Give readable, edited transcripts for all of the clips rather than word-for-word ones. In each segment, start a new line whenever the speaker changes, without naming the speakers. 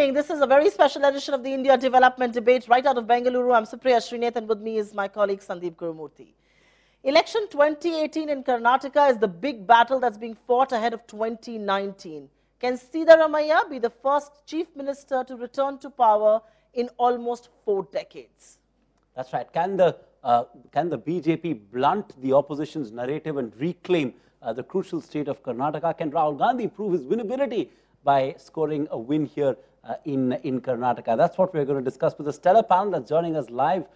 evening. This is a very special edition of the India Development Debate right out of Bengaluru. I'm Supriya, Shrinate, and with me is my colleague Sandeep Gurumurthi. Election 2018 in Karnataka is the big battle that's being fought ahead of 2019. Can Siddaramaiah be the first chief minister to return to power in almost 4 decades?
That's right. Can the BJP blunt the opposition's narrative and reclaim the crucial state of Karnataka? Can Rahul Gandhi prove his winnability by scoring a win here in Karnataka? That's what we're going to discuss with a stellar panel that's joining us live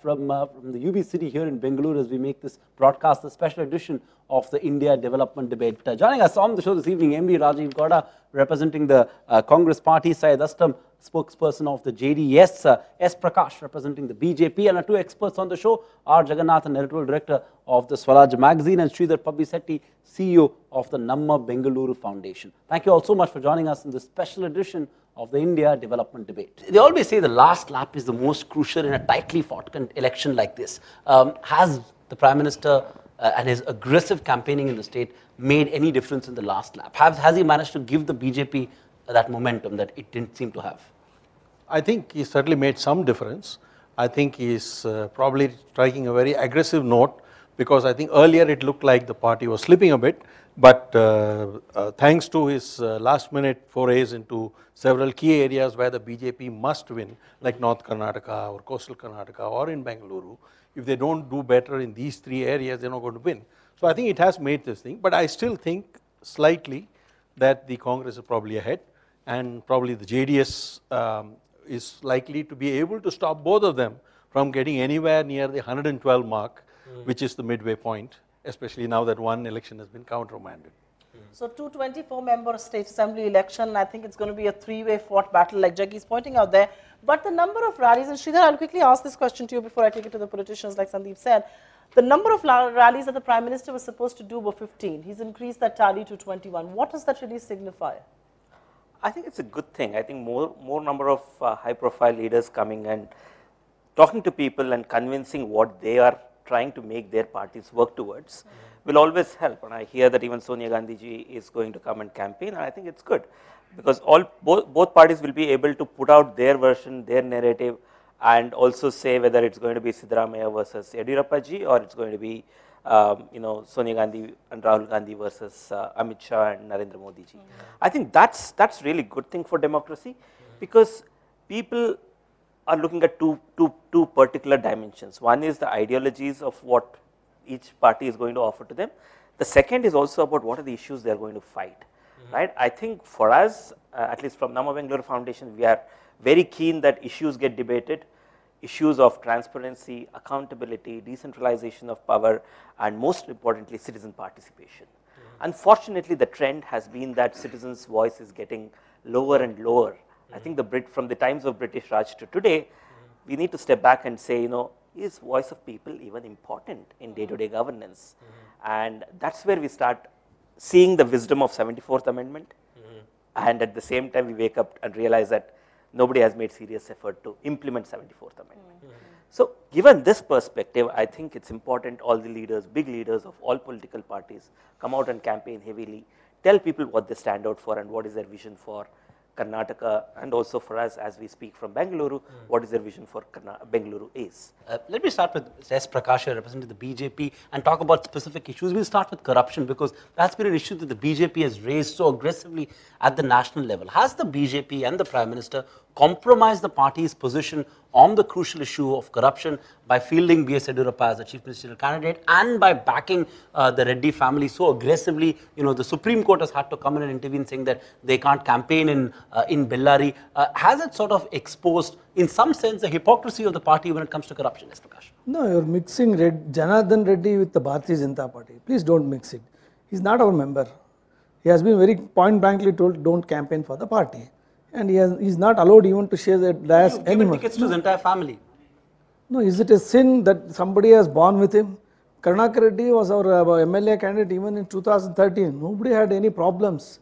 from the UB City here in Bengaluru as we make this broadcast, the special edition of the India Development Debate. Joining us on the show this evening, MD Rajiv Gowda, representing the Congress Party, Syed Astam, spokesperson of the JDS, S. Prakash, representing the BJP, and our 2 experts on the show, R. Jagannathan, editorial director of the Swaraj magazine, and Sridhar Pabbisetti, CEO of the Namma Bengaluru Foundation. Thank you all so much for joining us in this special edition of the India Development Debate. They always say the last lap is the most crucial in a tightly fought election like this. Has the Prime Minister and his aggressive campaigning in the state made any difference in the last lap? Has he managed to give the BJP that momentum that it didn't seem to have?
I think he certainly made some difference. I think he's probably striking a very aggressive note, because I think earlier it looked like the party was slipping a bit, but thanks to his last minute forays into several key areas where the BJP must win, like North Karnataka or coastal Karnataka or in Bengaluru, if they don't do better in these 3 areas, they're not going to win. So I think it has made this thing, but I still think slightly that the Congress is probably ahead, and probably the JDS is likely to be able to stop both of them from getting anywhere near the 112 mark, which is the midway point, especially now that one election has been countermanded.
So 224-member state assembly election, I think it's going to be a 3-way fought battle like Jaggi is pointing out there. But the number of rallies, and Sridhar, I'll quickly ask this question to you before I take it to the politicians like Sandeep said. The number of rallies that the Prime Minister was supposed to do were 15. He's increased that tally to 21. What does that really signify?
I think it's a good thing. I think more number of high-profile leaders coming and talking to people and convincing what they are trying to make their parties work towards will always help. And I hear that even Sonia Gandhi ji is going to come and campaign, and I think it's good, because both parties will be able to put out their version, their narrative, and also say whether it's going to be Siddaramaiah versus Yediyurappa ji, or it's going to be Sonia Gandhi and Rahul Gandhi versus Amit Shah and Narendra Modi ji. I think that's really good thing for democracy, because people are looking at two particular dimensions. One is the ideologies of what each party is going to offer to them. The second is also about what are the issues they are going to fight. Right? I think for us, at least from Namma Bengaluru Foundation, we are very keen that issues get debated. Issues of transparency, accountability, decentralization of power, and most importantly, citizen participation. Unfortunately, the trend has been that citizens' voice is getting lower and lower. I think from the times of British Raj to today, we need to step back and say, is voice of people even important in day-to-day governance? And that's where we start seeing the wisdom of 74th Amendment, and at the same time we wake up and realize that nobody has made serious effort to implement 74th Amendment. So given this perspective, I think it's important all the leaders, big leaders of all political parties, come out and campaign heavily, tell people what they stand out for and what is their vision for Karnataka, and also for us as we speak from Bengaluru, what is their vision for Bengaluru is.
Let me start with S. Prakash, representing the BJP, and talk about specific issues. We'll start with corruption, because that's been an issue that the BJP has raised so aggressively at the national level. Has the BJP and the Prime Minister compromised the party's position on the crucial issue of corruption by fielding B.S. Yediyurappa as a chief ministerial candidate and by backing the Reddy family so aggressively? The Supreme Court has had to come in and intervene, saying that they can't campaign in Bellary. Has it sort of exposed, in some sense, the hypocrisy of the party when it comes to corruption, S. Prakash?
No, you're mixing Janardhan Reddy with the Bharatiya Janata Party. Please don't mix it. He's not our member. He has been very point blankly told, don't campaign for the party. And he's not allowed even to share that dais anymore.
Given tickets to his entire family.
No, is it a sin that somebody has born with him? Karnataka Reddy was our MLA candidate even in 2013. Nobody had any problems.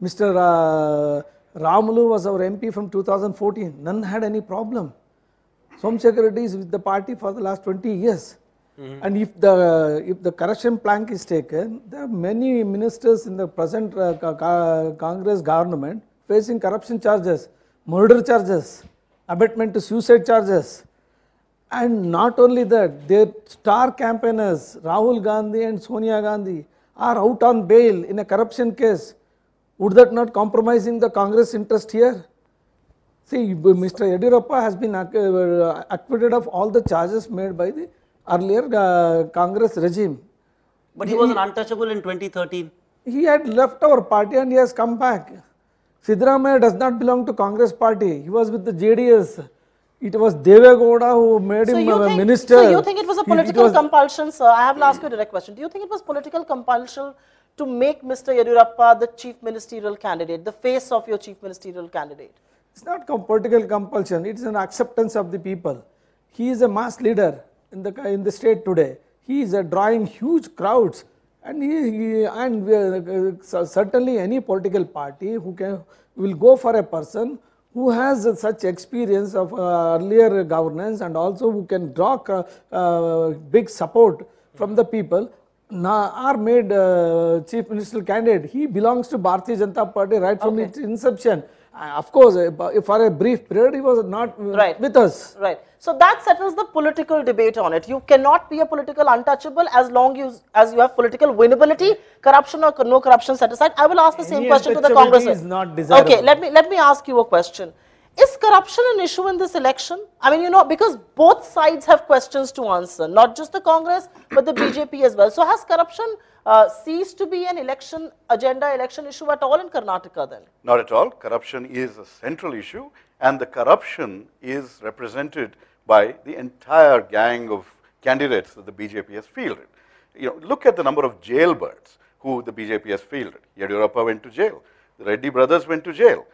Mr. Ramulu was our MP from 2014. None had any problem. Somsekhar Reddy is with the party for the last 20 years. And if the corruption plank is taken, there are many ministers in the present Congress government facing corruption charges. murder charges, abetment to suicide charges. And not only that, their star campaigners, Rahul Gandhi and Sonia Gandhi, are out on bail in a corruption case. Would that not compromising the Congress interest here? See, Mr. Yediyurappa has been acquitted of all the charges made by the earlier Congress regime.
But he was an untouchable in 2013.
He had left our party and he has come back. Siddaramaiah does not belong to Congress party. He was with the JDS. It was Devegowda who made him a minister.
So you think it was a political compulsion, sir? I have to ask you a direct question. Do you think it was political compulsion to make Mr. Yediyurappa the chief ministerial candidate, the face of your chief ministerial candidate?
It's not political compulsion. It's an acceptance of the people. He is a mass leader in the state today. He is drawing huge crowds, and certainly any political party will go for a person who has such experience of earlier governance and also who can draw big support from the people, are made chief ministerial candidate. He belongs to Bharatiya Janata Party right from its inception. Of course, for a brief period, he was not with us.
Right. So that settles the political debate on it. You cannot be a political untouchable as long as you have political winnability, corruption or no corruption set aside. I will ask the same question to the Congress.
Is not desirable.
Okay, let me ask you a question. Is corruption an issue in this election? I mean, because both sides have questions to answer, not just the Congress, but the BJP as well. So has corruption ceased to be an election agenda, election issue at all in Karnataka then?
Not at all. Corruption is a central issue, and the corruption is represented by the entire gang of candidates that the BJP has fielded. Look at the number of jailbirds who the BJP has fielded. Yediyurappa went to jail. The Reddy brothers went to jail.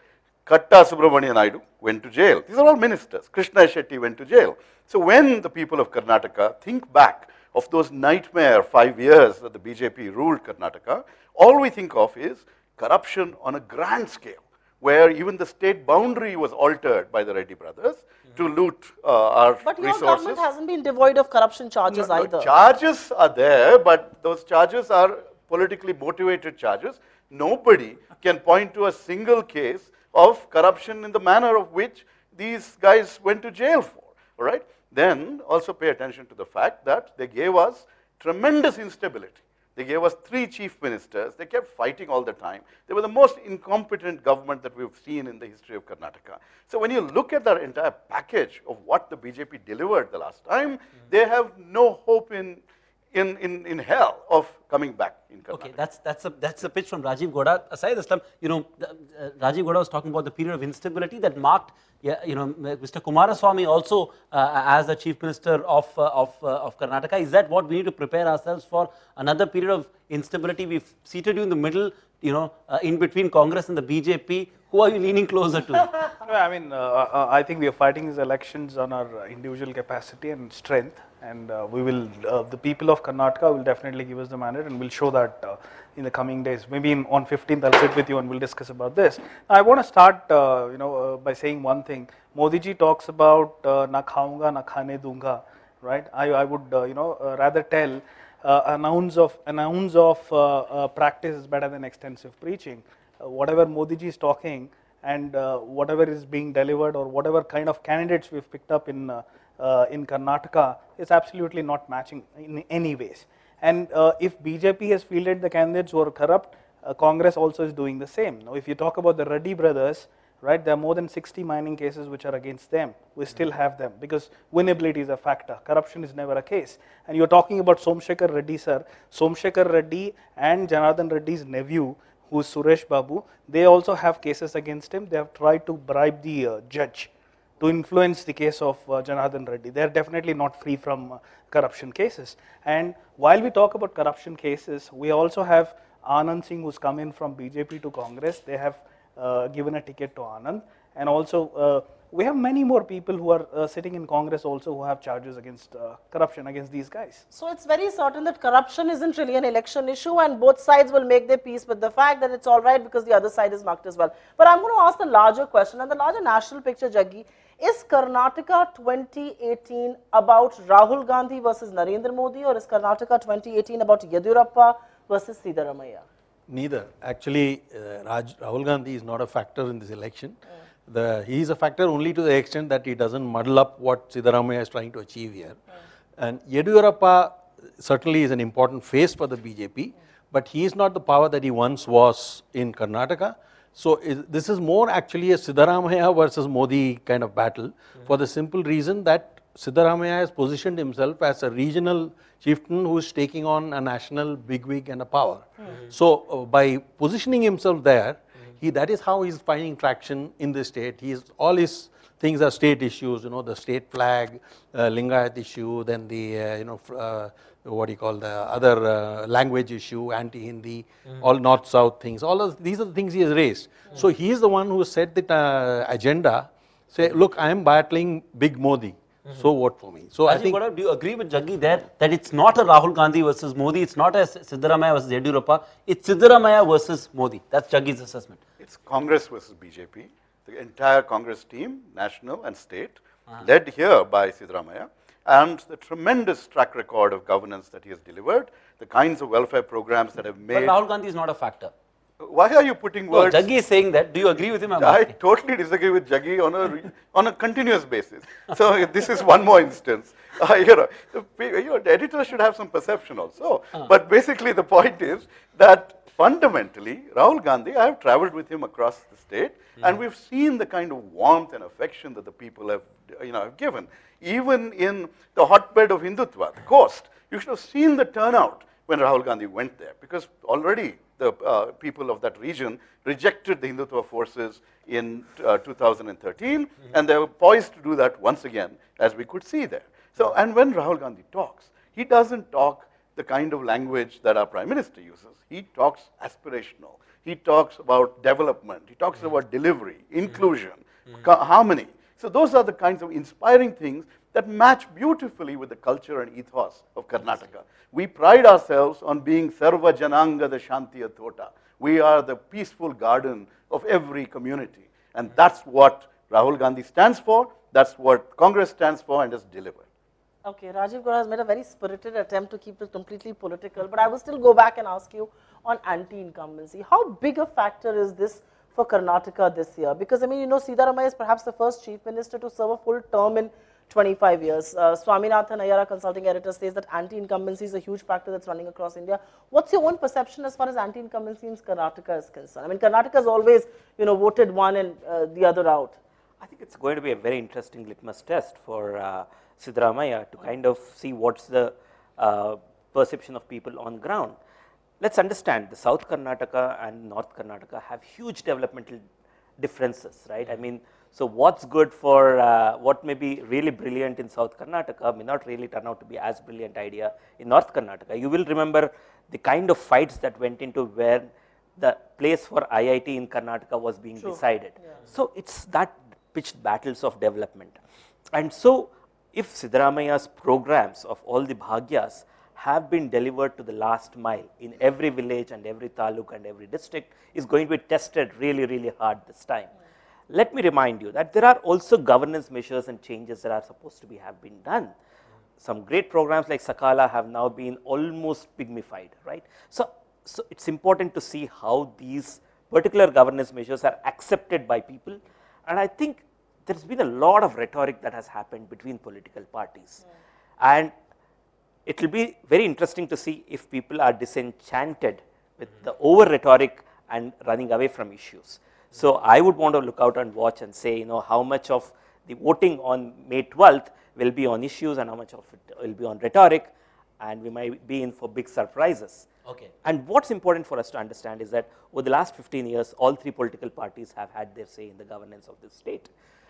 Katta Subramanian Naidu went to jail. These are all ministers. Krishna Shetty went to jail. So when the people of Karnataka think back of those nightmare 5 years that the BJP ruled Karnataka, all we think of is corruption on a grand scale, where even the state boundary was altered by the Reddy brothers to loot our resources.
But your government hasn't been devoid of corruption charges either.
Charges are there, but those charges are politically motivated charges. Nobody can point to a single case of corruption in the manner of which these guys went to jail for. All right? Then also pay attention to the fact that they gave us tremendous instability. They gave us 3 chief ministers. They kept fighting all the time. They were the most incompetent government that we've seen in the history of Karnataka. So when you look at the entire package of what the BJP delivered the last time, they have no hope in hell of coming back in Karnataka.
Okay, that's a pitch from Rajiv Gowda. Aside Islam, Rajiv Gowda was talking about the period of instability that marked, Mr. Kumaraswamy also as the chief minister of Karnataka. Is that what we need to prepare ourselves for? Another period of instability? We've seated you in the middle, in between Congress and the BJP. Who are you leaning closer to?
No, I mean, I think we are fighting these elections on our individual capacity and strength, and we will. The people of Karnataka will definitely give us the mandate, and we'll show that in the coming days. Maybe on 15th, I'll sit with you and we'll discuss about this. Now, I want to start, by saying one thing. Modi ji talks about "na khaunga, na khane dunga," right? I would, rather tell an ounce of practice is better than extensive preaching. Whatever Modi ji is talking and whatever is being delivered, or whatever kind of candidates we've picked up in Karnataka, is absolutely not matching in any ways. And if BJP has fielded the candidates who are corrupt, Congress also is doing the same. Now, if you talk about the Reddy brothers, right, there are more than 60 mining cases which are against them. We still have them because winnability is a factor. Corruption is never a case. And you're talking about Somshekhar Reddy, sir. Somshekhar Reddy and Janardhan Reddy's nephew, who is Suresh Babu, they also have cases against him. They have tried to bribe the judge to influence the case of Janardhan Reddy. They are definitely not free from corruption cases. And while we talk about corruption cases, we also have Anand Singh, who's come in from BJP to Congress. They have given a ticket to Anand. And also, we have many more people who are sitting in Congress also who have charges against corruption against these guys.
So it's very certain that corruption isn't really an election issue, and both sides will make their peace with the fact that it's all right because the other side is marked as well. But I'm going to ask the larger question and the larger national picture, Jaggi. Is Karnataka 2018 about Rahul Gandhi versus Narendra Modi, or is Karnataka 2018 about Yediyurappa versus Siddaramaiah?
Neither. Actually, Rahul Gandhi is not a factor in this election. He is a factor only to the extent that he doesn't muddle up what Siddaramaiah is trying to achieve here. And Yediyurappa certainly is an important face for the BJP, but he is not the power that he once was in Karnataka. So this is more actually a Siddaramaiah versus Modi kind of battle, for the simple reason that Siddaramaiah has positioned himself as a regional chieftain who is taking on a national bigwig and a power. So by positioning himself there, that is how he is finding traction in the state. All his things are state issues, the state flag, Lingayat issue, then the what do you call the other language issue, anti-Hindi, all north-south things. All of these are the things he has raised. So he is the one who set the agenda. Say, look, I am battling big Modi. So vote for me. So I think.
Do you agree with Jaggi there that it's not a Rahul Gandhi versus Modi, it's not a Siddaramaiah versus Yediyurappa, it's Siddaramaiah versus Modi. That's Jaggi's assessment.
It's Congress versus BJP. The entire Congress team, national and state, led here by Siddaramaiah, and the tremendous track record of governance that he has delivered, the kinds of welfare programs that have made.
But Rahul Gandhi is not a factor.
Why are you putting words?
No, Jaggi is saying that. Do you agree with him?
I totally disagree with Jaggi on a continuous basis. So this is one more instance. The editor should have some perception also. But basically the point is that fundamentally, Rahul Gandhi, I have traveled with him across the state, and we've seen the kind of warmth and affection that the people have, have given. Even in the hotbed of Hindutva, the coast, you should have seen the turnout when Rahul Gandhi went there, because already the people of that region rejected the Hindutva forces in 2013, and they were poised to do that once again, as we could see there. So, and when Rahul Gandhi talks, he doesn't talk the kind of language that our Prime Minister uses. He talks aspirational. He talks about development. He talks about delivery, inclusion, harmony. So those are the kinds of inspiring things that match beautifully with the culture and ethos of Karnataka. We pride ourselves on being Sarva Jananga the Shantiya Thota. We are the peaceful garden of every community. And that's what Rahul Gandhi stands for. That's what Congress stands for and has delivered.
Okay, Rajiv Gora has made a very spirited attempt to keep it completely political, but I will still go back and ask you on anti-incumbency. How big a factor is this for Karnataka this year? Because, Siddaramaiah is perhaps the first chief minister to serve a full term in 25 years. Swaminathan Ayyara, consulting editor, says that anti-incumbency is a huge factor that's running across India. What's your own perception as far as anti-incumbency in Karnataka is concerned? Karnataka has always, voted one and the other out.
I think it's going to be a very interesting litmus test for Siddaramaiah to kind of see what's the perception of people on ground. Let's understand the South Karnataka and North Karnataka have huge developmental differences, right? So what's good for what may be really brilliant in South Karnataka may not really turn out to be as brilliant idea in North Karnataka. You will remember the kind of fights that went into where the place for IIT in Karnataka was being decided. Yeah. So it's that pitched battles of development. And so if Siddaramaiah's programs of all the Bhagyas have been delivered to the last mile in every village and every taluk and every district, is going to be tested really, really hard this time. Let me remind you that there are also governance measures and changes that are supposed to have been done. Some great programs like Sakala have now been almost pygmified, right? So it's important to see how these particular governance measures are accepted by people. And I think there's been a lot of rhetoric that has happened between political parties. And it will be very interesting to see if people are disenchanted with the over rhetoric and running away from issues. So I would want to look out and watch and say, how much of the voting on May 12th will be on issues and how much of it will be on rhetoric, and we might be in for big surprises.
Okay.
And what's important for us to understand is that over the last 15 years, all three political parties have had their say in the governance of this state.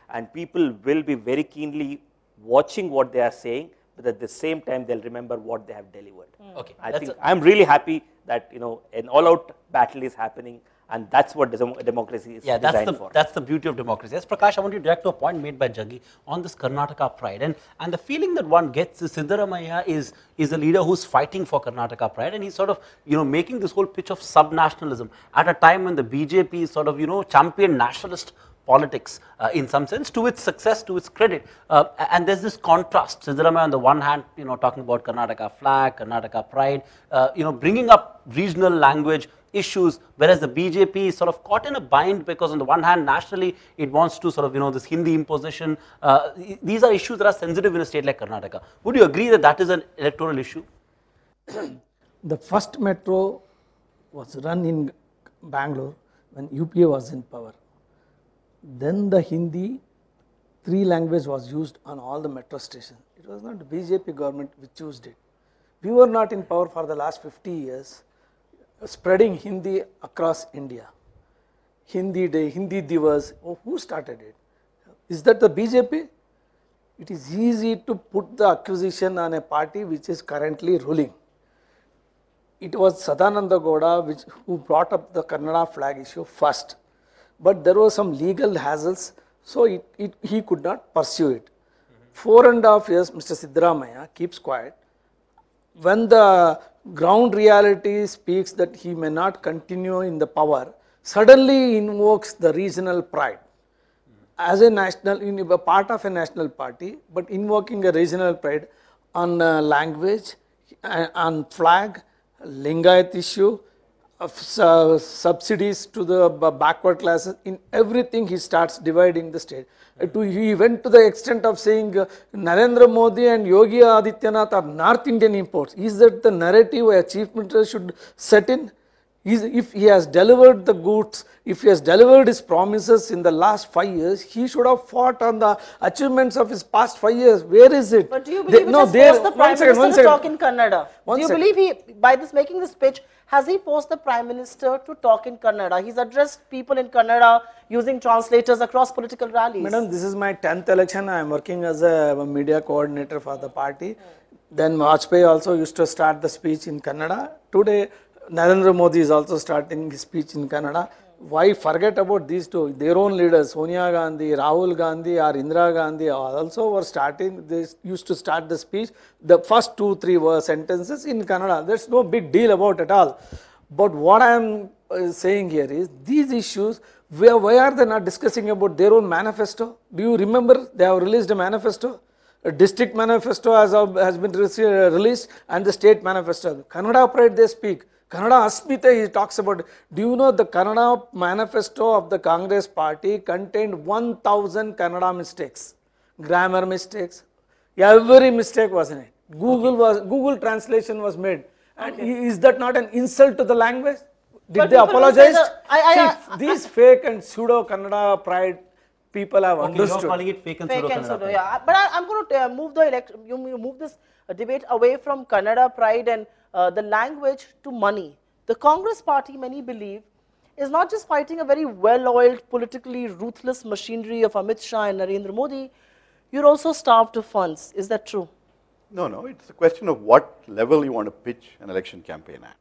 And people will be very keenly watching what they are saying, but at the same time, they'll remember what they have delivered.
Okay.
I think I'm really happy that, an all-out battle is happening, and that's what democracy is designed for.
That's the beauty of democracy. Yes, Prakash, I want you to direct to a point made by Jaggi on this Karnataka pride. And the feeling that one gets is Siddaramaiah is a leader who's fighting for Karnataka pride, and he's sort of, making this whole pitch of sub-nationalism at a time when the BJP is sort of, champion nationalist politics in some sense, to its success, to its credit. And there's this contrast. Siddaramaiah on the one hand, talking about Karnataka flag, Karnataka pride, bringing up regional language, issues, whereas the BJP is sort of caught in a bind because on the one hand, nationally, it wants to sort of, this Hindi imposition. These are issues that are sensitive in a state like Karnataka. Would you agree that that is an electoral issue?
The first metro was run in Bangalore when UPA was in power. Then the Hindi 3 language was used on all the metro stations. It was not the BJP government which used it. We were not in power for the last 50 years, spreading Hindi across India. Hindi Day, Hindi Divas, who started it? Is that the BJP? It is easy to put the accusation on a party which is currently ruling. It was Sadananda Gowda who brought up the Kannada flag issue first. But there were some legal hassles, so he could not pursue it. 4.5 years, Mr. Siddaramaiah keeps quiet. When the ground reality speaks that he may not continue in the power, suddenly invokes the regional pride. As a national, part of a national party, but invoking a regional pride on language, on flag, Lingayat issue, of subsidies to the backward classes, in everything he starts dividing the state. He went to the extent of saying Narendra Modi and Yogi Adityanath are North Indian imports. Is that the narrative where Chief Minister should set in? If he has delivered the goods, if he has delivered his promises in the last 5 years, he should have fought on the achievements of his past 5 years. Where is it?
But do you believe he just forced the Prime Minister to talk in Kannada? Do you believe he, by this making this pitch, has he forced the Prime Minister to talk in Kannada? He's addressed people in Kannada using translators across political rallies.
Madam, this is my 10th election. I am working as a media coordinator for the party. Then Vajpayee also used to start the speech in Kannada. Today, Narendra Modi is also starting his speech in Kannada. Why forget about these two? Their own leaders, Sonia Gandhi, Rahul Gandhi or Indira Gandhi also were starting, they used to start the speech, the first 2-3 sentences in Kannada. There's no big deal about it all. But what I am saying here is, these issues, why are they not discussing about their own manifesto? Do you remember they have released a manifesto? A district manifesto has been released and the state manifesto. Kannada pride they speak. Kannada Asmita he talks about. Do you know the Kannada manifesto of the Congress party contained 1000 Kannada mistakes, grammar mistakes, every mistake was in it. Google translation was made. And is that not an insult to the language? Did they apologize? These fake and pseudo Kannada pride people have understood.
You're calling it fake and pseudo Kannada pride.
Yeah. But I'm going to move the election. You move this debate away from Kannada pride and the language to money. The Congress party, many believe, is not just fighting a very well-oiled, politically ruthless machinery of Amit Shah and Narendra Modi, you're also starved of funds. Is that true?
No, it's a question of what level you want to pitch an election campaign at.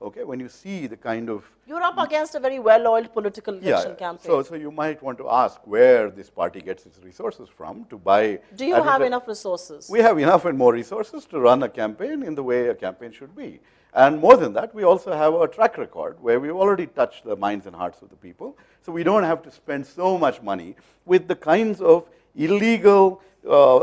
Okay, when you see the kind of...
You're up against a very well-oiled political election campaign.
So you might want to ask where this party gets its resources from to buy...
Do you have enough resources?
We have enough and more resources to run a campaign in the way a campaign should be. And more than that, we also have a track record where we've already touched the minds and hearts of the people. So we don't have to spend so much money with the kinds of illegal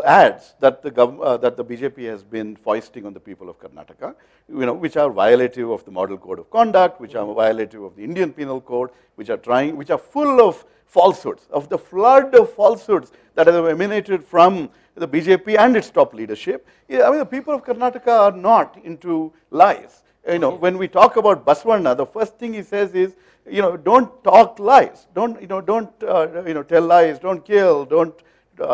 ads that the BJP has been foisting on the people of Karnataka, which are violative of the Model Code of Conduct, which are violative of the Indian Penal Code, which are full of falsehoods, of the flood of falsehoods that have emanated from the BJP and its top leadership. I mean, the people of Karnataka are not into lies. When we talk about Basavanna, the first thing he says is, don't talk lies, don't tell lies, don't kill, don't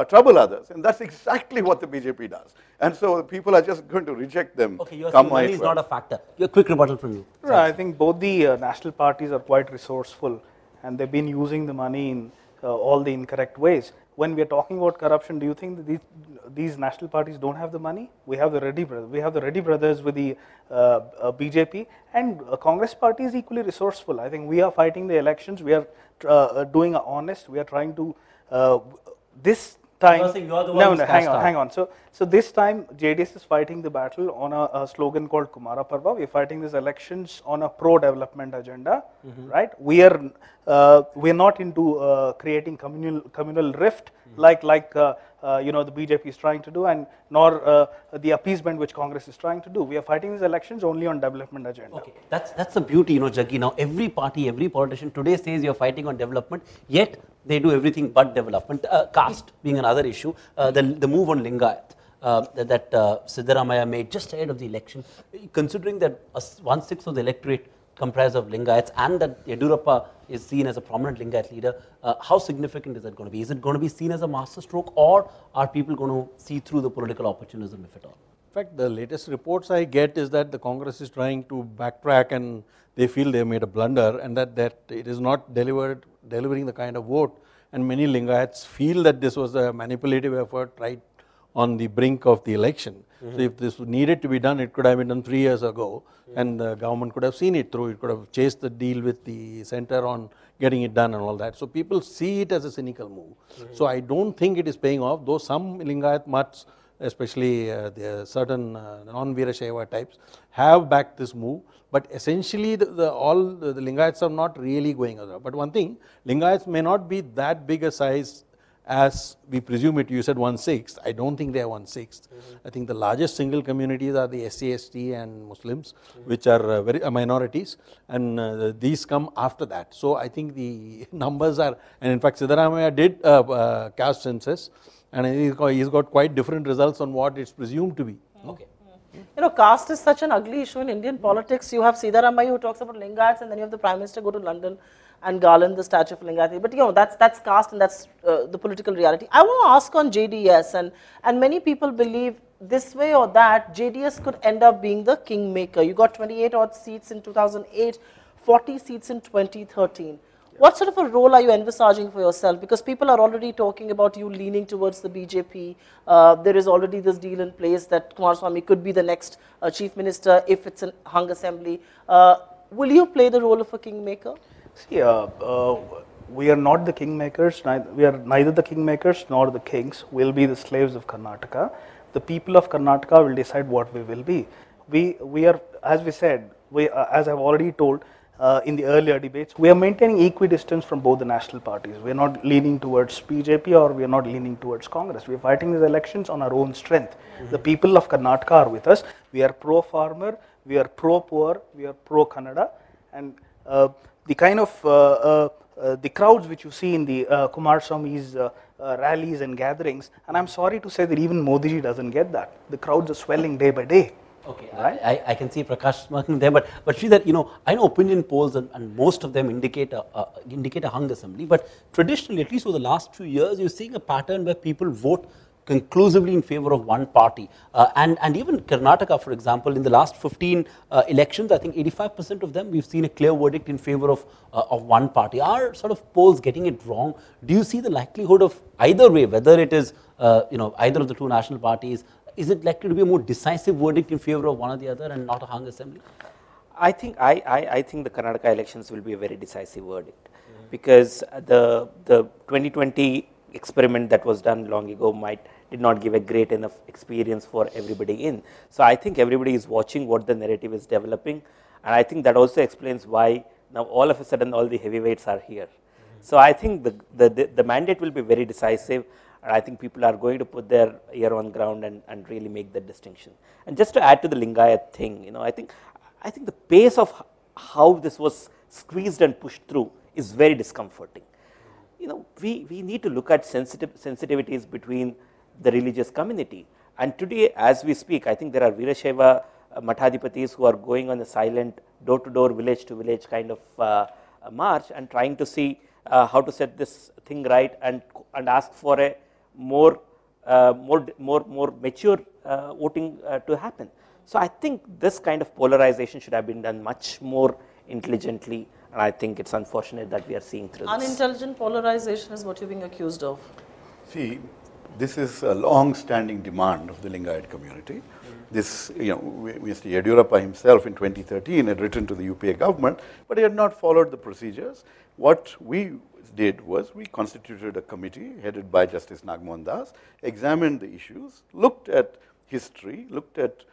trouble others, and that's exactly what the BJP does. And so people are just going to reject them.
Okay, you're saying money is not a factor. A quick rebuttal from you.
Right, I think both the national parties are quite resourceful, and they've been using the money in all the incorrect ways. When we are talking about corruption, do you think that these national parties don't have the money? We have the Reddy brothers. We have the Reddy brothers with the BJP, and Congress party is equally resourceful. I think we are fighting the elections. We are doing honest. We are trying to this time. Hang on. So this time JDS is fighting the battle on a slogan called Kumara Parva. We are fighting these elections on a pro-development agenda, right? We are we are not into creating communal rift like you know, the BJP is trying to do, and nor the appeasement which Congress is trying to do. We are fighting these elections only on development agenda.
Okay, that's the beauty, you know, Jaggi. Now every party, every politician today says you're fighting on development, yet they do everything but development. Caste being another issue, the move on Lingayat that Siddaramaiah made just ahead of the election, considering that 1/6 of the electorate comprised of Lingayats and that Yediyurappa is seen as a prominent Lingayat leader, how significant is that going to be? Is it going to be seen as a masterstroke, or are people going to see through the political opportunism, if at all?
In fact, the latest reports I get is that the Congress is trying to backtrack and they feel they made a blunder, and that it is not delivering the kind of vote, and many Lingayats feel that this was a manipulative effort right on the brink of the election. So if this needed to be done, it could have been done 3 years ago, and the government could have seen it through. It could have chased the deal with the center on getting it done and all that. So people see it as a cynical move. So I don't think it is paying off, though some Lingayat mutts, especially the certain non-Veerashaiva types, have backed this move. But essentially all the Lingayats are not really going around. But one thing, Lingayats may not be that big a size as we presume it. You said 1/6. I don't think they are 1/6. I think the largest single communities are the SC, ST and Muslims, which are very minorities, and these come after that. So I think the numbers are, and in fact Siddaramaiah did caste census, and he's got quite different results on what it's presumed to be.
Okay.
You know, caste is such an ugly issue in Indian politics. You have Siddaramaiah who talks about Lingayats, and then you have the Prime Minister go to London and garland the statue of Lingayat. But you know, that's caste, and that's the political reality. I want to ask on JDS, and many people believe this way or that, JDS could end up being the kingmaker. You got 28 odd seats in 2008, 40 seats in 2013. What sort of a role are you envisaging for yourself? Because people are already talking about you leaning towards the BJP. There is already this deal in place that Kumaraswamy could be the next chief minister if it's a hung assembly. Will you play the role of a kingmaker?
See, we are not the kingmakers. We are neither the kingmakers nor the kings. We'll be the slaves of Karnataka. The people of Karnataka will decide what we will be. We are, as we said, as I've already told, in the earlier debates, we are maintaining equidistance from both the national parties. We are not leaning towards BJP or we are not leaning towards Congress. We are fighting these elections on our own strength. The people of Karnataka are with us. We are pro-farmer, we are pro-poor, we are pro-Kannada, and the kind of the crowds which you see in the Kumaraswamy's rallies and gatherings, and I'm sorry to say that even Modi ji doesn't get that. The crowds are swelling day by day.
Okay, right? I can see Prakash smirking there, but Sridhar, you know, I know opinion polls and most of them indicate a hung assembly, but traditionally, at least over the last few years, you're seeing a pattern where people vote conclusively in favor of one party, and even Karnataka, for example, in the last 15 elections, I think 85% of them, we've seen a clear verdict in favor of one party. Are sort of polls getting it wrong? Do you see the likelihood of either way, whether it is you know, either of the two national parties? Is it likely to be a more decisive verdict in favor of one or the other and not a hung assembly?
I think the Karnataka elections will be a very decisive verdict, because the 2020 experiment that was done long ago did not give a great enough experience for everybody in. So I think everybody is watching what the narrative is developing, and I think that also explains why now all of a sudden all the heavyweights are here. So I think the mandate will be very decisive. And I think people are going to put their ear on ground and really make that distinction. And just to add to the Lingayat thing, you know, I think the pace of how this was squeezed and pushed through is very discomforting. You know, we need to look at sensitivities between the religious community. And today, as we speak, I think there are Veerashaiva Mathadipatis who are going on a silent door-to-door, village-to-village kind of march and trying to see how to set this thing right and ask for a more mature voting to happen. So I think this kind of polarization should have been done much more intelligently, and I think it's unfortunate that we are seeing through this.
Unintelligent polarization is what you're being accused of.
See, this is a long-standing demand of the Lingayat community. This, you know, Mr. Yediyurappa himself in 2013 had written to the UPA government, but he had not followed the procedures. What we did was we constituted a committee headed by Justice Nagmohan Das, examined the issues, looked at history, looked at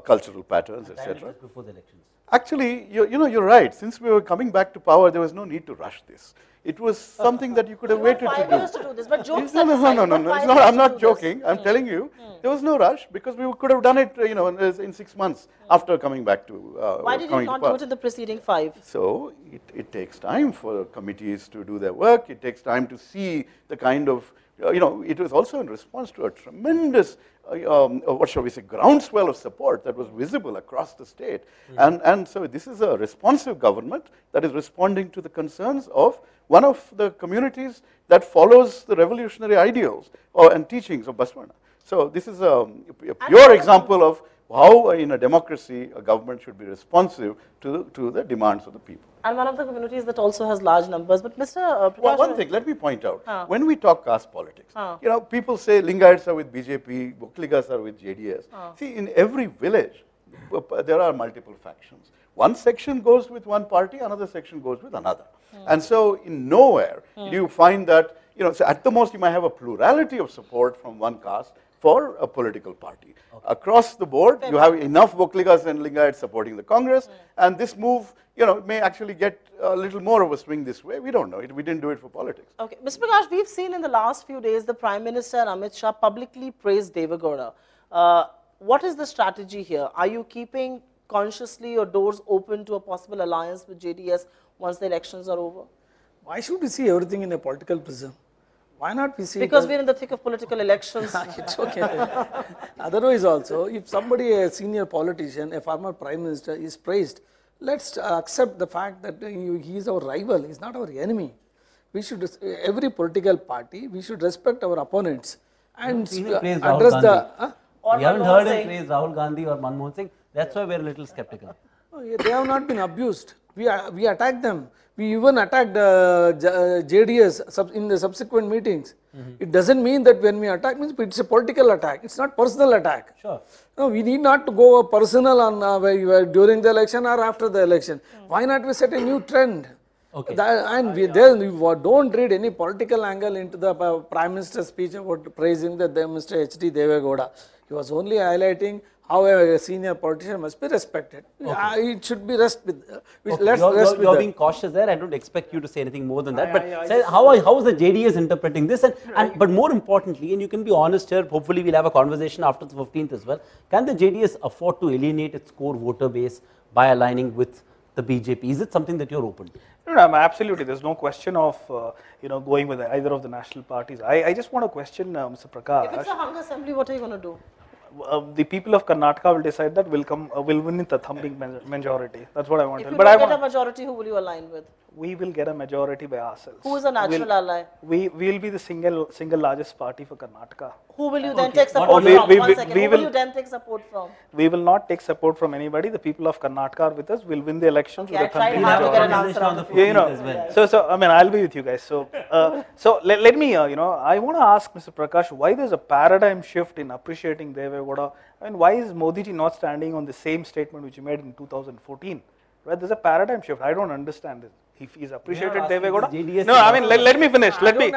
cultural patterns, etc.
Before the elections.
Actually, you're right. Since we were coming back to power, there was no need to rush this. It was something that you could have waited to
5
do.
years to do this, but jokes
No,
aside,
no. It's not, I'm not joking. I'm telling you, there was no rush because we could have done it, in 6 months after coming back to
Why did you not do it in the preceding 5?
So it takes time for committees to do their work. It takes time to see the kind of, it was also in response to a tremendous, what shall we say, groundswell of support that was visible across the state. And so this is a responsive government that is responding to the concerns of one of the communities that follows the revolutionary ideals and teachings of Basavana. So this is a pure example of how in a democracy a government should be responsive to the demands of the people.
And one of the communities that also has large numbers. But Mr.
Well, one thing, let me point out, when we talk caste politics, people say Lingayats are with BJP, Vokligas are with JDS. See, in every village, there are multiple factions. One section goes with one party, another section goes with another. And so in nowhere do you find that, so at the most you might have a plurality of support from one caste for a political party. Across the board, you have enough Vokligas and Lingayats supporting the Congress, and this move, may actually get a little more of a swing this way. We don't know. We didn't do it for politics.
Okay, Mr. Prakash, we've seen in the last few days the Prime Minister and Amit Shah publicly praised Devegowda. What is the strategy here? Are you keeping consciously your doors open to a possible alliance with JDS once the elections are over?
Why should we see everything in a political prism? Why not we see?
Because we're in the thick of political elections.
It's okay. Otherwise also, if somebody, a senior politician, a former Prime Minister is praised, let's accept the fact that he is our rival, he is not our enemy. We should, every political party, we should respect our opponents and address the...
We haven't heard him praise Rahul Gandhi or Manmohan Singh. That's why we're a little skeptical.
They have not been abused. We attacked them. We even attacked JDS in the subsequent meetings. It doesn't mean that when we attack, means it's a political attack. It's not personal attack.
Sure.
No, we need not to go personal on during the election or after the election. Why not we set a new trend?
Okay.
We don't read any political angle into the Prime Minister's speech about praising Mr. H.D. Devegowda. He was only highlighting how a senior politician must be respected. Okay. It should be
You're being cautious there. I don't expect you to say anything more than that. But how is the JDS interpreting this? But more importantly, and you can be honest here, hopefully we'll have a conversation after the 15th as well. Can the JDS afford to alienate its core voter base by aligning with the BJP? Is it something that you're open to?
No, absolutely. There's no question of going with either of the national parties. I just want to question Mr. Prakash.
If it's a hung assembly, what are you going to do?
The people of Karnataka will decide that will win with a thumping majority. That's what I want
to
tell.
If you don't get a majority, who will you align with?
We will get a majority by ourselves.
Who is a natural ally?
We will be the single largest party for Karnataka.
Who will you then take support from? Who will you then take support from?
We will not take support from anybody. The people of Karnataka are with us. We'll win the elections with a thumping majority. So I mean, I'll be with you guys. So let me I want to ask Mr. Prakash why there's a paradigm shift in appreciating Devegowda. I mean, why is Modi ji not standing on the same statement which he made in 2014? Right? There's a paradigm shift. I don't understand this. If he's appreciated Devegowda. No, I mean, let me finish. Let me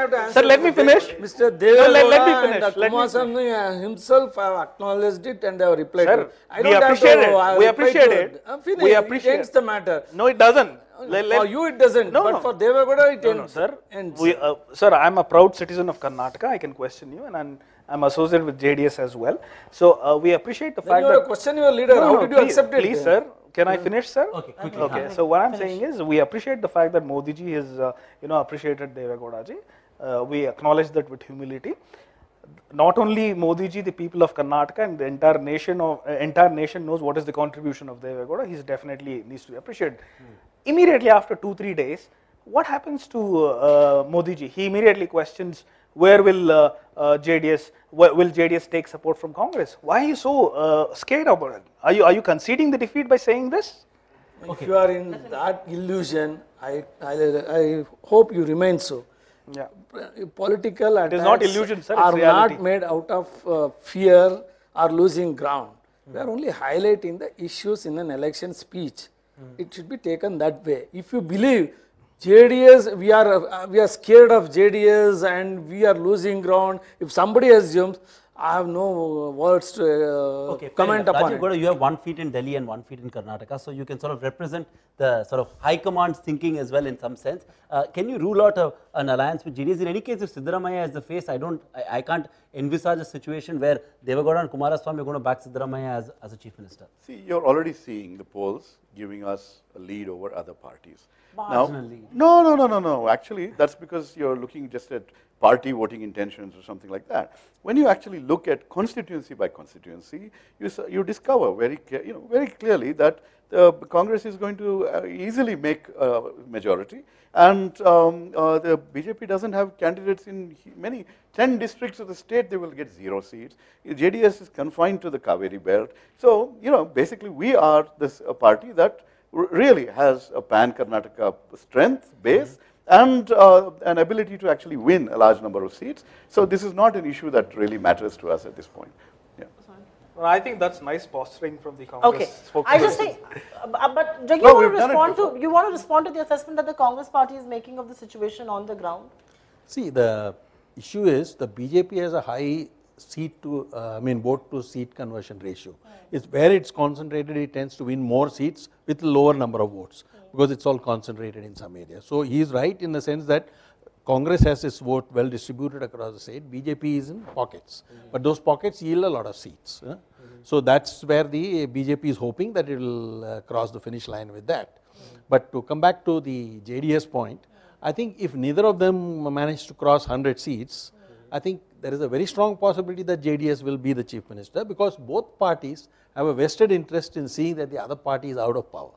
finish.
Mr. Devegowda and Kumaraswamy himself have acknowledged it and they have replied to it.
We appreciate it. We appreciate it.
We appreciate it. It ends the matter.
No, it doesn't.
For you it doesn't, but for Devegowda it ends.
No, sir. Sir, I'm a proud citizen of Karnataka. I can question you, and I'm associated with JDS as well. So we appreciate the fact that
you question your leader. How did you accept it?
Please, sir. Can I finish, sir?
Okay, quickly.
Okay. So what I'm saying is, we appreciate the fact that Modi ji has, appreciated Devegowda ji. We acknowledge that with humility. Not only Modi ji, the people of Karnataka and the entire nation knows what is the contribution of Devegowda. He definitely needs to be appreciated. Immediately after 2-3 days, what happens to Modi ji? He immediately questions where will JDS take support from Congress? Why are you so scared about it? Are you conceding the defeat by saying this?
Okay. If you are in that illusion, I hope you remain so.
Yeah.
Political attacks
not illusion, sir,
are
reality.
Not made out of fear or losing ground. We are only highlighting the issues in an election speech. It should be taken that way. If you believe JDS, we are scared of JDS and we are losing ground. If somebody assumes, I have no words to
Okay,
comment upon it.
You have 1 feet in Delhi and 1 feet in Karnataka, so you can sort of represent the sort of high command's thinking as well in some sense. Can you rule out an alliance with JDS? In any case, if Siddaramaiah is the face, I can't envisage a situation where Devagowda and Kumaraswamy are going to back Siddaramaiah as a chief minister.
See, you're already seeing the polls giving us a lead over other parties.
Marginally.
No. Actually, that's because you're looking just at party voting intentions or something like that. When you actually look at constituency by constituency, you discover very clearly that Congress is going to easily make a majority, and the BJP doesn't have candidates in 10 districts of the state. They will get 0 seats. JDS is confined to the Kaveri belt. So basically we are this party that really has a pan-Karnataka strength, base, and an ability to actually win a large number of seats. So this is not an issue that really matters to us at this point. Yeah.
Well, I think that's nice posturing from the Congress.
Okay,
spokesperson.
I just think, but do you
No,
want to
we've done it
respond to
before.
you want to respond to the assessment that the Congress party is making of the situation on the ground?
See, the issue is the BJP has a high seat to, vote to seat conversion ratio. It's where it's concentrated, it tends to win more seats with lower number of votes because it's all concentrated in some areas. So he is right in the sense that Congress has its vote well distributed across the state, BJP is in pockets, but those pockets yield a lot of seats. So that's where the BJP is hoping that it will cross the finish line with that. But to come back to the JDS point, I think if neither of them manage to cross 100 seats, I think there is a very strong possibility that JDS will be the chief minister because both parties have a vested interest in seeing that the other party is out of power.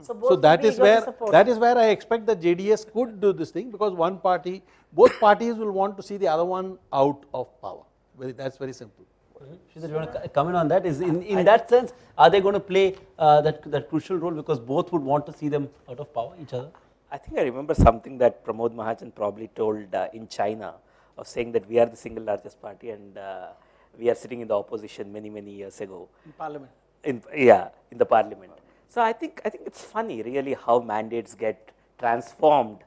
So that is where I expect that JDS could do this thing because both parties will want to see the other one out of power. That's very simple.
Sridhar, you want to comment on that? Is in that sense, are they going to play that crucial role because both would want to see them out of power, each other?
I think I remember something that Pramod Mahajan probably told in China of saying that we are the single largest party and we are sitting in the opposition many years ago.
In Parliament.
In the Parliament. So I think it's funny really how mandates get transformed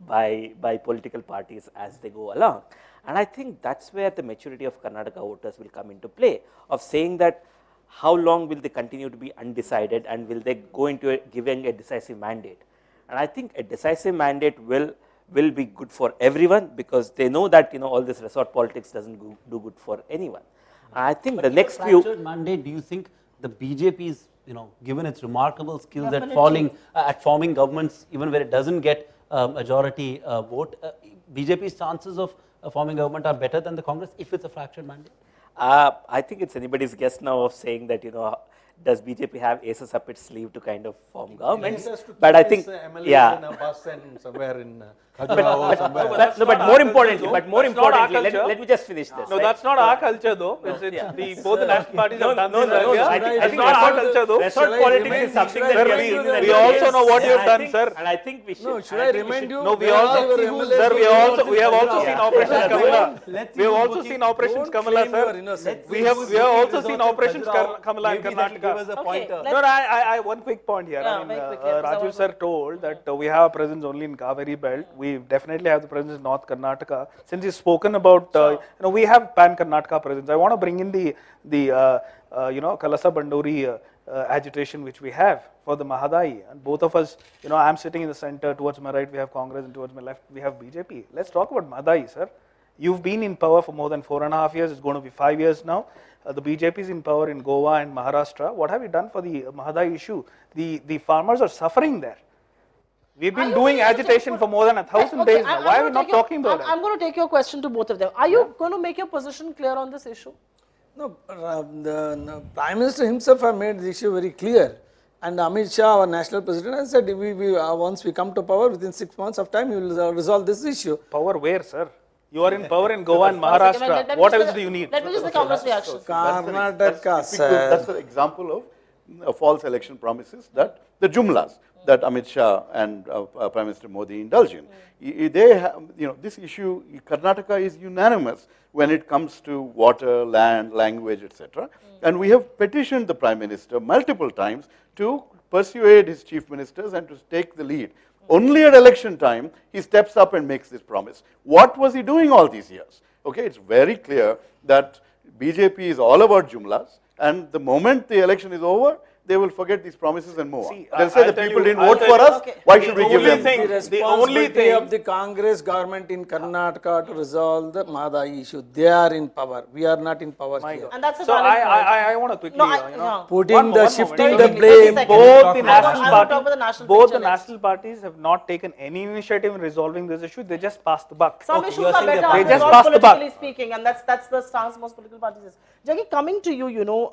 by political parties as they go along. And I think that's where the maturity of Karnataka voters will come into play, of saying that how long will they continue to be undecided and will they go into giving a decisive mandate. And I think a decisive mandate will be good for everyone because they know that all this resort politics doesn't do good for anyone. And I think the next few
mandate, do you think the BJP is given its remarkable skills
Definitely.
at forming governments even where it doesn't get majority vote, BJP's chances of forming government are better than the Congress if it's a fractured mandate?
I think it's anybody's guess now of saying that does BJP have aces up its sleeve to kind of form governments? But I think, yeah.
In a bus and somewhere in
But more importantly, let me just finish this.
No, that's not our culture though. It's both the national parties have done this earlier.
I think
not our culture though.
Resort politics is something that
we also know what you have done, sir.
And I think we should.
No, should I remind you?
No, we have also seen Operations Kamala. We have also seen Operations Kamala, sir. We have also seen Operations Kamala in Karnataka. No, one quick point here. Raju sir told that we have a presence only in Kaveri belt. We definitely have the presence in North Karnataka. Since he's spoken about, we have pan-Karnataka presence. I want to bring in the Kalasa Bandori agitation which we have for the Mahadayi. And both of us, I'm sitting in the center, towards my right we have Congress and towards my left we have BJP. Let's talk about Mahadayi, sir. You've been in power for more than 4.5 years. It's going to be 5 years now. The BJP is in power in Goa and Maharashtra. What have you done for the Mahadayi issue? The farmers are suffering there. We've been doing agitation for more than 1,000 days now. Why are we not talking about it?
I'm going to take your question to both of them. Are you going to make your position clear on this issue?
No, the Prime Minister himself have made the issue very clear. And Amit Shah, our national president, has said once we come to power, within 6 months of time, we will resolve this issue.
Power where, sir? You are in power in Goa and Maharashtra. What else do you need?
Let me just the Congress reaction.
Karnataka, sir.
That's an example of false election promises that the jumlas that Amit Shah and Prime Minister Modi indulge in. They have, this issue, Karnataka is unanimous when it comes to water, land, language, etc. And we have petitioned the Prime Minister multiple times to persuade his chief ministers and to take the lead. Only at election time, he steps up and makes this promise. What was he doing all these years? Okay, it's very clear that BJP is all about jumlas, and the moment the election is over, they will forget these promises and move on. They'll say the people didn't vote for us, why should we give them?
The only thing of the Congress government in Karnataka to resolve the Mahadayi issue. They are in power. We are not in power here.
And that's a
So
valid point.
I want to quickly,
Putting the shifting the
Very
blame.
quickly.
both the
I
national
will
party,
talk about the national
both
picture
the national parties have not taken any initiative in resolving this issue. They just passed the buck.
Some
Okay,
issues
you're
are
saying
better
they
after
just
all,
passed the buck.
politically speaking, and that's the stance most political parties is. Jaggi, coming to you,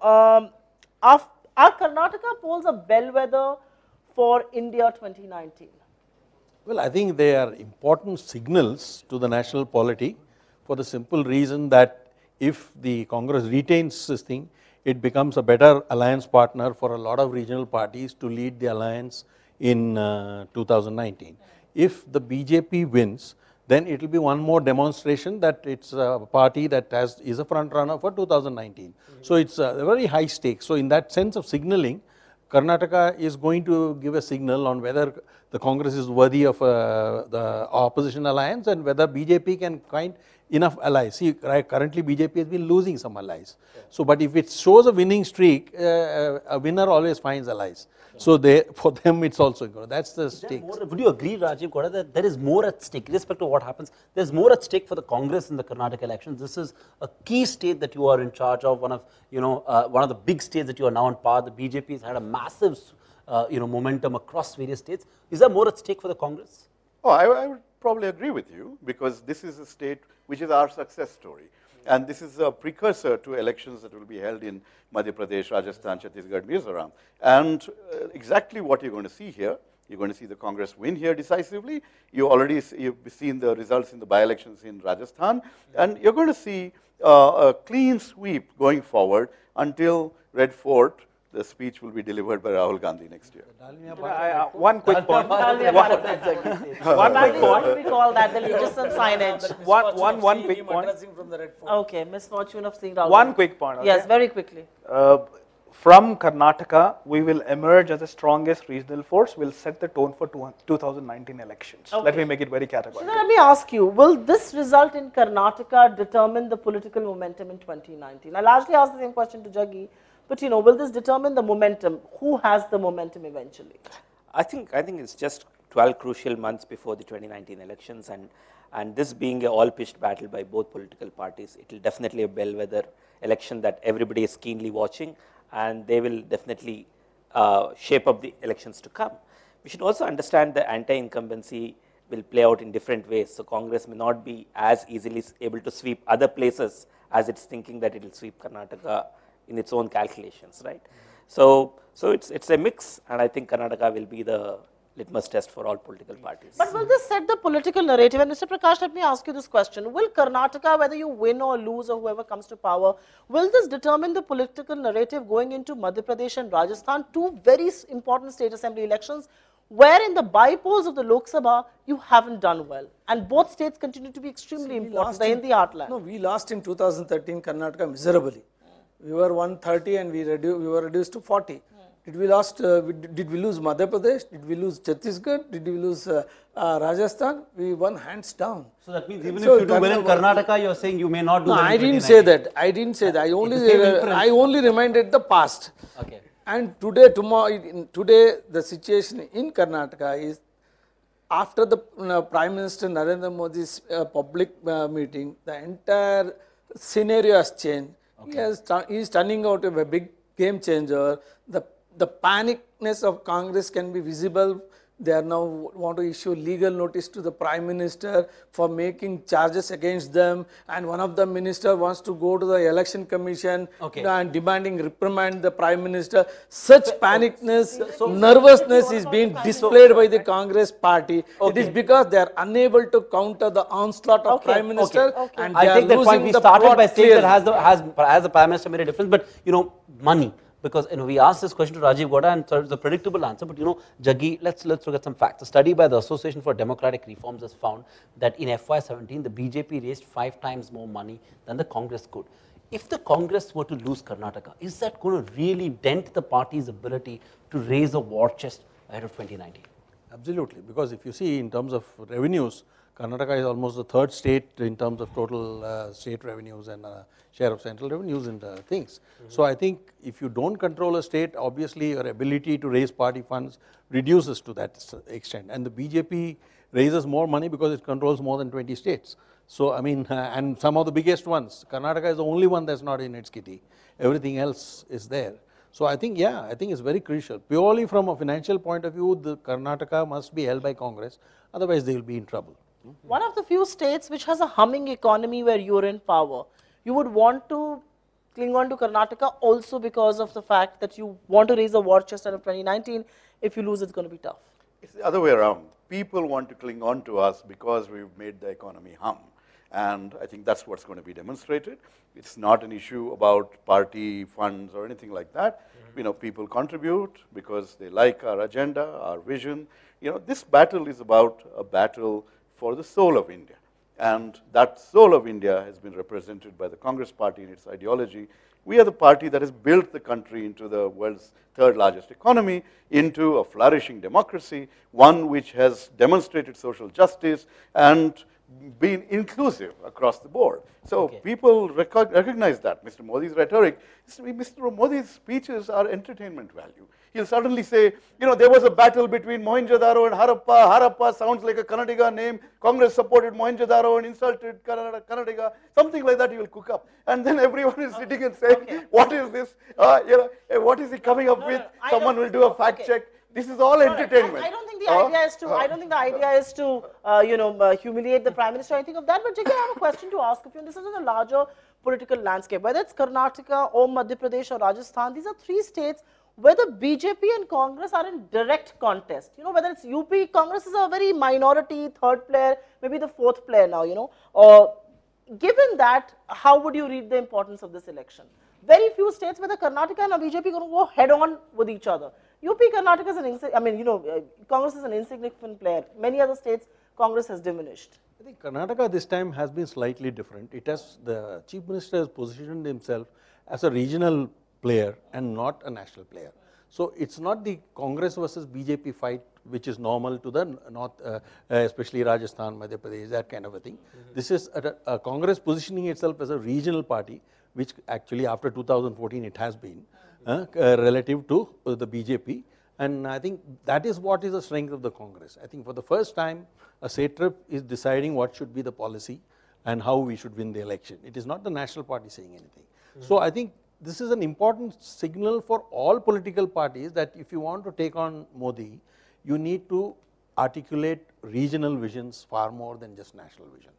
are Karnataka polls a bellwether for India 2019?
Well, I think they are important signals to the national polity for the simple reason that if the Congress retains this thing, it becomes a better alliance partner for a lot of regional parties to lead the alliance in 2019. If the BJP wins, then it will be one more demonstration that it's a party that is a front runner for 2019. So it's a very high stakes. So in that sense of signaling, Karnataka is going to give a signal on whether the Congress is worthy of the opposition alliance and whether BJP can find enough allies. See, currently BJP has been losing some allies. So, but if it shows a winning streak, a winner always finds allies. So for them it's also good. That's the stake.
Would you agree, Rajiv Gowda, that there is more at stake, irrespective of what happens, there's more at stake for the Congress in the Karnataka elections? This is a key state that you are in charge of, one of the big states that you are now in power. The BJP has had a massive momentum across various states. Is there more at stake for the Congress?
Oh, I would probably agree with you, because this is a state which is our success story. And this is a precursor to elections that will be held in Madhya Pradesh, Rajasthan, Chhattisgarh, Mizoram. And exactly what you're going to see here, you're going to see the Congress win here decisively. You've seen the results in the by-elections in Rajasthan. And you're going to see a clean sweep going forward until Red Fort, the speech will be delivered by Rahul Gandhi next year.
One quick point.
One quick point. We call that the legislative signage.
One quick point.
Okay, misfortune of seeing Rahul.
One quick point. Okay?
Yes, very quickly.
From Karnataka, we will emerge as the strongest regional force. We'll set the tone for 2019 elections.
Okay.
Let me make it very
So
categorical.
let me ask you, will this result in Karnataka determine the political momentum in 2019? I largely asked the same question to Jaggi, but will this determine the momentum? Who has the momentum eventually?
I think it's just 12 crucial months before the 2019 elections, and this being a all-pitched battle by both political parties, it will definitely a bellwether election that everybody is keenly watching, and they will definitely shape up the elections to come. We should also understand the anti-incumbency will play out in different ways. So Congress may not be as easily able to sweep other places as it's thinking that it will sweep Karnataka in its own calculations, right? So it's a mix, and I think Karnataka will be the litmus test for all political parties.
But will this set the political narrative? And Mr. Prakash, let me ask you this question. Will Karnataka, whether you win or lose or whoever comes to power, will this determine the political narrative going into Madhya Pradesh and Rajasthan, two very important state assembly elections, where in the by-polls of the Lok Sabha, you haven't done well. And both states continue to be extremely important, the Hindi heartland.
No, we lost in 2013 Karnataka miserably. We were 130 and we were reduced to 40. Did we lose Madhya Pradesh? Did we lose Chhattisgarh? Did we lose Rajasthan? We won hands down.
So that means even if you do well in Karnataka, you're saying you may not do
No,
well in
I didn't
2019.
say that. I didn't say that. I only reminded the past.
Okay.
And today the situation in Karnataka is, after the Prime Minister Narendra Modi's public meeting, the entire scenario has changed. Okay. He is turning out a big game changer. The panicness of Congress can be visible. They are now want to issue legal notice to the Prime Minister for making charges against them, and one of the minister wants to go to the Election Commission and demanding reprimand the Prime Minister. Such panicness, nervousness is being displayed by the Congress party. It is because they are unable to counter the onslaught of Prime Minister, and they
I
are
take that point.
losing
We
the
started
plot
by saying
clearly.
that has the Prime Minister made a difference, but money. Because we asked this question to Rajiv Gowda, and so it's a predictable answer. But Jaggi, let's look at some facts. A study by the Association for Democratic Reforms has found that in FY17, the BJP raised 5 times more money than the Congress could. If the Congress were to lose Karnataka, is that going to really dent the party's ability to raise a war chest ahead of 2019?
Absolutely, because if you see in terms of revenues, Karnataka is almost the third state in terms of total state revenues and share of central revenues and things. So I think if you don't control a state, obviously your ability to raise party funds reduces to that extent. And the BJP raises more money because it controls more than 20 states. So I mean, and some of the biggest ones. Karnataka is the only one that's not in its kitty. Everything else is there. So I think, yeah, I think it's very crucial. Purely from a financial point of view, the Karnataka must be held by Congress, otherwise they will be in trouble.
One of the few states which has a humming economy where you're in power, you would want to cling on to Karnataka also because of the fact that you want to raise a war chest out of 2019. If you lose, it's going to be tough.
It's the other way around. People want to cling on to us because we've made the economy hum. And I think that's what's going to be demonstrated. It's not an issue about party funds or anything like that. You know, people contribute because they like our agenda, our vision. You know, this battle is about a battle for the soul of India. And that soul of India has been represented by the Congress party in its ideology. We are the party that has built the country into the world's third largest economy, into a flourishing democracy, one which has demonstrated social justice and been inclusive across the board. So people recognize that. Mr. Modi's rhetoric, Mr. Modi's speeches are entertainment value. He'll suddenly say, you know, there was a battle between Mohenjo-daro and Harappa. Harappa sounds like a Kannadiga name. Congress supported Mohenjo-daro and insulted Kannadiga. Something like that he will cook up. And then everyone is sitting and saying, what is this? You know, what is he coming up with? Someone will do a fact check. This is all entertainment.
I don't think the idea is to. I don't think the idea is to, humiliate the prime minister or anything of that. But Jackie, I have a question to ask of you. And this is in a larger political landscape. Whether it's Karnataka or Madhya Pradesh or Rajasthan, these are three states where the BJP and Congress are in direct contest. You know, whether it's UP, Congress is a very minority third player, maybe the fourth player now. You know, given that, how would you read the importance of this election? Very few states where the Karnataka and the BJP are going to go head on with each other. UP, Karnataka is Congress is an insignificant player. Many other states, Congress has diminished.
I think Karnataka this time has been slightly different. It has, the Chief Minister has positioned himself as a regional player and not a national player. So it's not the Congress versus BJP fight which is normal to the north, especially Rajasthan, Madhya Pradesh, that kind of a thing. This is a Congress positioning itself as a regional party, which actually after 2014 it has been. Relative to the BJP, and I think that is what is the strength of the Congress. I think for the first time a satrap is deciding what should be the policy and how we should win the election. It is not the national party saying anything. So I think this is an important signal for all political parties that if you want to take on Modi, you need to articulate regional visions far more than just national vision.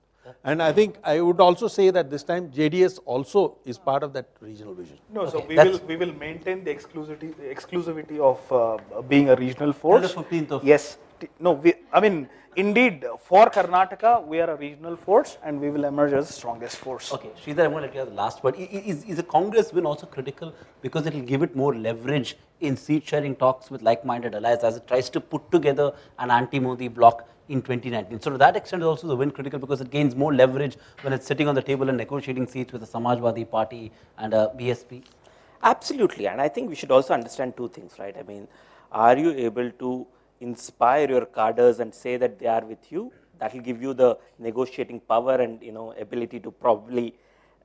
And I think I would also say that this time JDS also is part of that regional vision.
No, so we will maintain the exclusivity of being a regional force.
Till the 15th of
Yes. No, I mean, indeed, for Karnataka, we are a regional force and we will emerge as the strongest force.
Okay, Sridhar, I'm going to let you have the last word. Is a Congress win also critical because it will give it more leverage in seat-sharing talks with like-minded allies as it tries to put together an anti-Modi bloc in 2019. So to that extent is also the win critical because it gains more leverage when it's sitting on the table and negotiating seats with the Samajwadi Party and BSP?
Absolutely, and I think we should also understand two things, right? I mean, are you able to inspire your cadres and say that they are with you? That will give you the negotiating power and, you know, ability to probably,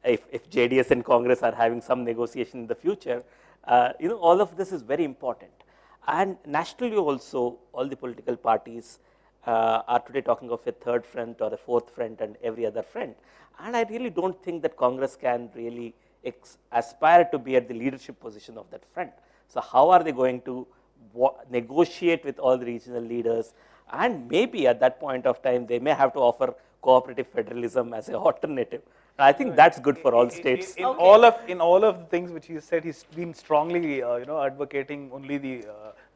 if JDS and Congress are having some negotiation in the future, you know, all of this is very important. And nationally also, all the political parties are today talking of a third front or a fourth front and every other front. And I really don't think that Congress can really aspire to be at the leadership position of that front. So how are they going to negotiate with all the regional leaders? And maybe at that point of time, they may have to offer cooperative federalism as an alternative. I think that's good for all states.
In all of the things which he said, he's been strongly advocating only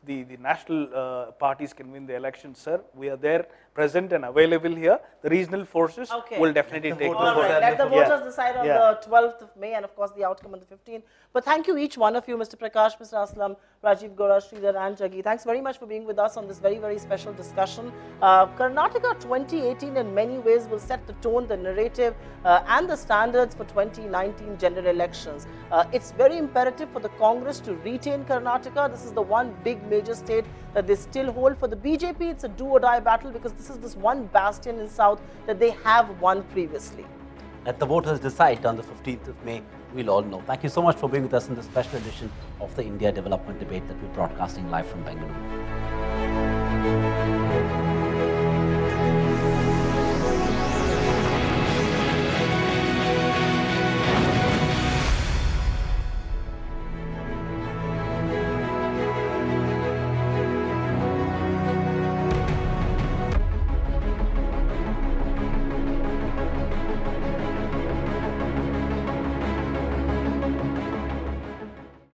the national parties can win the election, sir. We are there, present and available here. The regional forces will definitely take the vote.
Let the voters decide on the 12th of May and of course the outcome on the 15th. But thank you each one of you, Mr. Prakash, Mr. Aslam, Rajiv Gora, Sridhar and Jaggi. Thanks very much for being with us on this very, very special discussion. Karnataka 2018 in many ways will set the tone, the narrative and the standards for 2019 general elections. It's very imperative for the Congress to retain Karnataka. This is the one big major state that they still hold. For the BJP, it's a do or die battle because this is this one bastion in South that they have won previously.
Let the voters decide on the 15th of May. We'll all know. Thank you so much for being with us in this special edition of the India Development Debate that we're broadcasting live from Bengaluru.